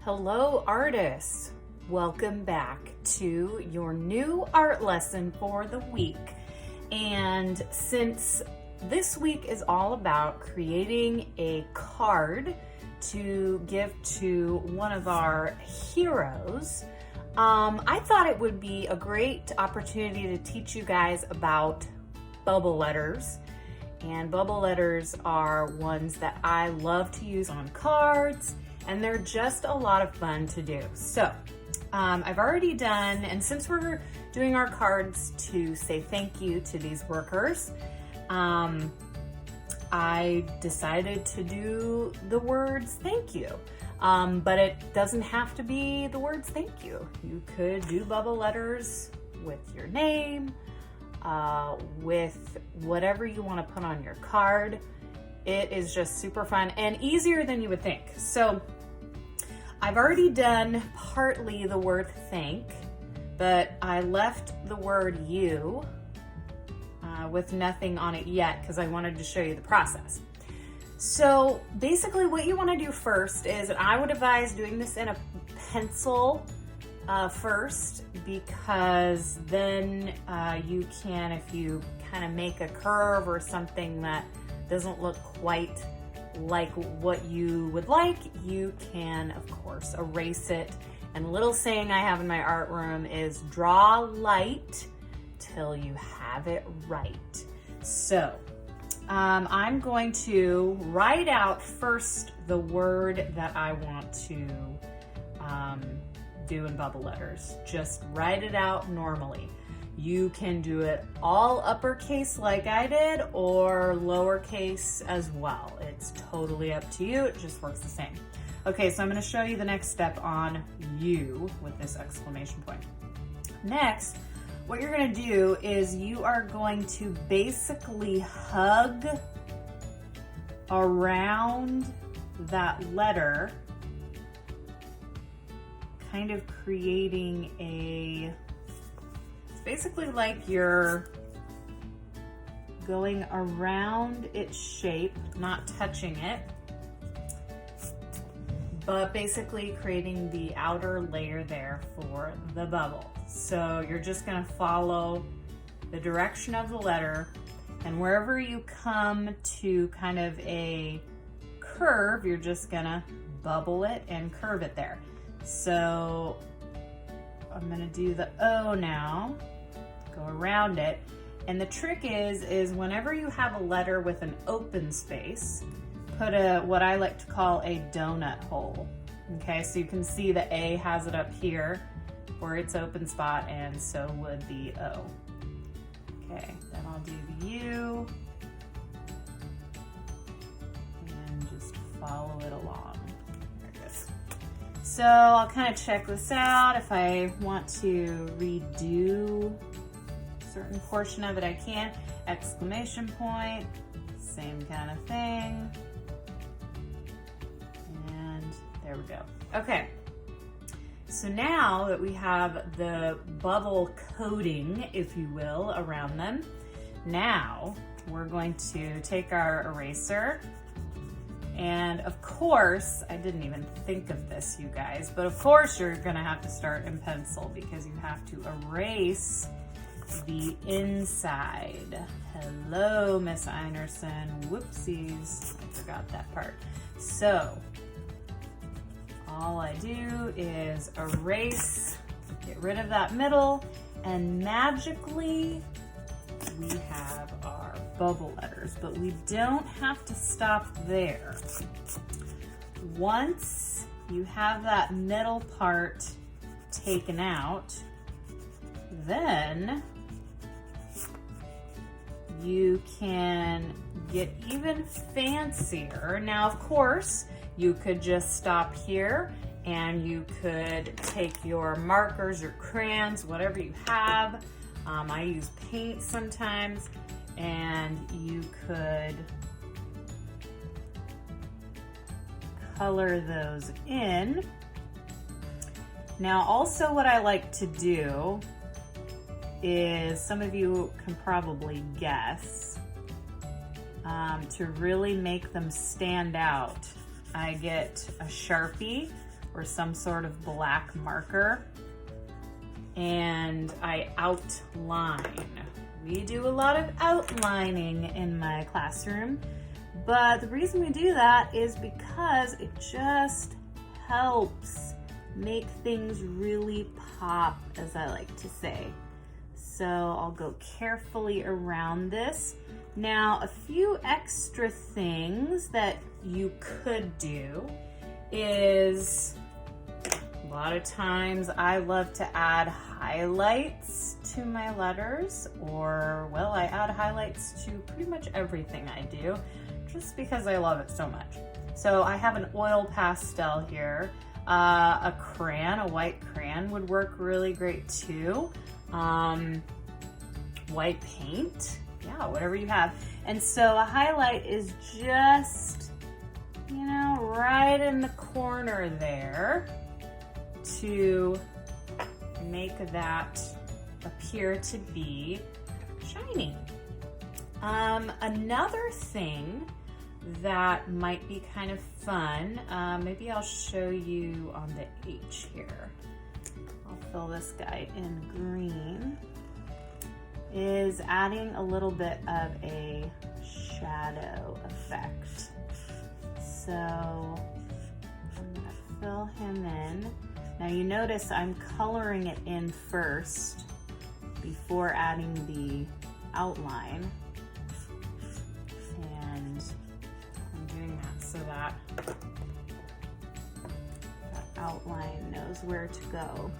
Hello artists, welcome back to your new art lesson for the week. And since this week is all about creating a card to give to one of our heroes, I thought it would be a great opportunity to teach you guys about bubble letters. And bubble letters are ones that I love to use on cards, and they're just a lot of fun to do. So I've already done, and since we're doing our cards to say thank you to these workers, I decided to do the words thank you. But it doesn't have to be the words thank you. You could do bubble letters with your name, with whatever you want to put on your card. It is just super fun and easier than you would think. So I've already done partly the word thank, but I left the word you with nothing on it yet because I wanted to show you the process. So basically what you want to do first is, and I would advise doing this in a pencil first, because then you can, if you kind of make a curve or something that doesn't look quite like what you would like, you can of course erase it. And a little saying I have in my art room is draw light till you have it right. So I'm going to write out first the word that I want to do in bubble letters. Just write it out normally. You can do it all uppercase like I did, or lowercase as well. It's totally up to you. It just works the same. Okay, so I'm going to show you the next step on you with this exclamation point. Next, what you're going to do is you are going to basically hug around that letter, kind of creating it's basically like you're going around its shape, not touching it, but basically creating the outer layer there for the bubble. So you're just gonna follow the direction of the letter, and wherever you come to kind of a curve, you're just gonna bubble it and curve it there. So I'm gonna do the O now, go around it. And the trick is whenever you have a letter with an open space, put what I like to call a donut hole. Okay, so you can see the A has it up here for its open spot, and so would the O. Okay, then I'll do the U and just follow it along. There it goes. So I'll kind of check this out. If I want to redo a certain portion of it, I can. Exclamation point, same kind of thing. And there we go. Okay. So now that we have the bubble coating, if you will, around them, now we're going to take our eraser. And of course, I didn't even think of this, you guys, but of course you're gonna have to start in pencil because you have to erase the inside. Hello, Miss Einerson. Whoopsies, I forgot that part. So all I do is erase, get rid of that middle, and magically we have our bubble letters, but we don't have to stop there. Once you have that middle part taken out, then you can get even fancier. Now, of course, you could just stop here and you could take your markers, your crayons, whatever you have. I use paint sometimes, and you could color those in. Now, also what I like to do is, some of you can probably guess, to really make them stand out, I get a Sharpie or some sort of black marker, and I outline. We do a lot of outlining in my classroom, but the reason we do that is because it just helps make things really pop, as I like to say. So I'll go carefully around this. Now, a few extra things that you could do is, a lot of times I love to add highlights to my letters, or, well, I add highlights to pretty much everything I do, just because I love it so much. So I have an oil pastel here. A crayon, a white crayon would work really great too. White paint, yeah, whatever you have. And so a highlight is just, you know, right in the corner there to make that appear to be shiny. Another thing that might be kind of fun, maybe I'll show you on the H here. I'll fill this guy in green, is adding a little bit of a shadow effect. So I'm gonna fill him in. Now you notice I'm coloring it in first before adding the outline. And I'm doing that so that that outline knows where to go.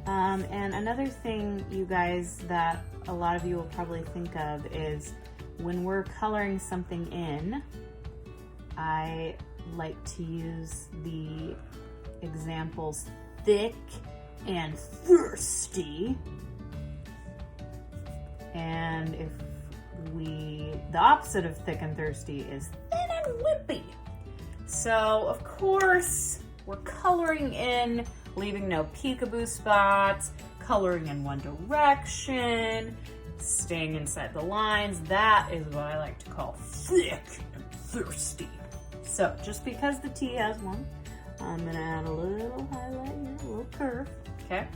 And another thing, you guys, that a lot of you will probably think of is when we're coloring something in, I like to use the examples thick and thirsty. And if the opposite of thick and thirsty is thin and wimpy. So of course, we're coloring in, leaving no peekaboo spots, coloring in one direction, staying inside the lines. That is what I like to call thick and thirsty. So just because the T has one, I'm gonna add a little highlight here, a little curve, okay?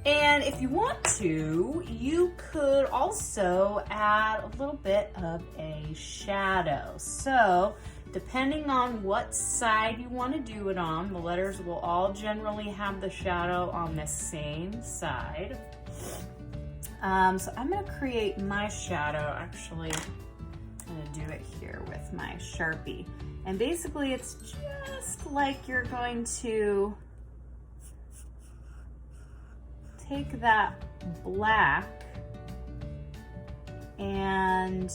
And if you want to, you could also add a little bit of a shadow. So depending on what side you want to do it on, the letters will all generally have the shadow on the same side. So I'm going to create my shadow. Actually, I'm going to do it here with my Sharpie. And basically it's just like you're going to take that black and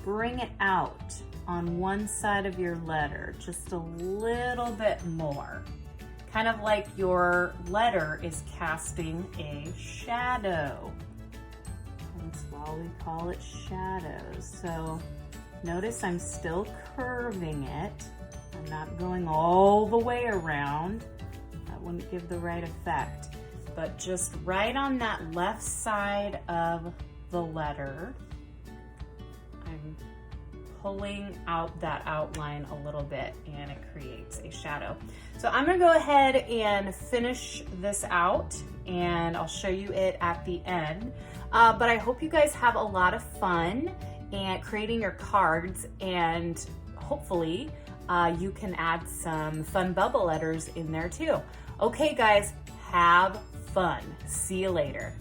bring it out on one side of your letter, just a little bit more. Kind of like your letter is casting a shadow. That's why we call it shadows. So notice I'm still curving it. I'm not going all the way around. That wouldn't give the right effect. But just right on that left side of the letter, I'm pulling out that outline a little bit and it creates a shadow. So I'm gonna go ahead and finish this out and I'll show you it at the end. But I hope you guys have a lot of fun and creating your cards, and hopefully you can add some fun bubble letters in there too. Okay guys, have fun. See you later.